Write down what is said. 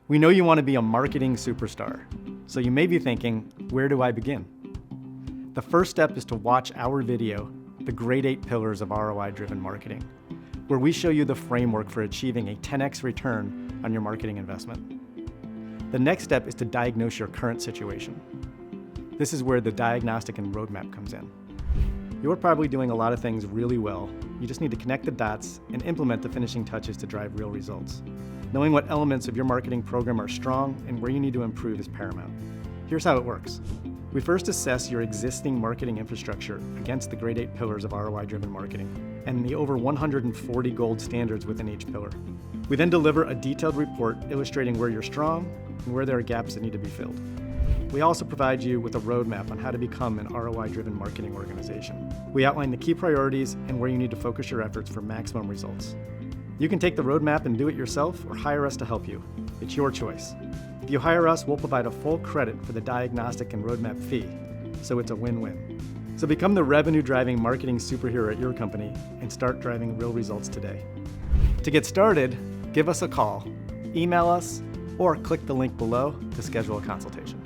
We know you want to be a marketing superstar, so you may be thinking, where do I begin? The first step is to watch our video, The Great 8 Pillars of ROI-Driven Marketing, where we show you the framework for achieving a 10x return on your marketing investment. The next step is to diagnose your current situation. This is where the diagnostic and roadmap comes in. You're probably doing a lot of things really well. You just need to connect the dots and implement the finishing touches to drive real results. Knowing what elements of your marketing program are strong and where you need to improve is paramount. Here's how it works. We first assess your existing marketing infrastructure against the Great 8 Pillars of ROI-Driven Marketing and the over 140 gold standards within each pillar. We then deliver a detailed report illustrating where you're strong and where there are gaps that need to be filled. We also provide you with a roadmap on how to become an ROI-driven marketing organization. We outline the key priorities and where you need to focus your efforts for maximum results. You can take the roadmap and do it yourself or hire us to help you. It's your choice. If you hire us, we'll provide a full credit for the diagnostic and roadmap fee, so it's a win-win. So become the revenue-driving marketing superhero at your company and start driving real results today. To get started, give us a call, email us, or click the link below to schedule a consultation.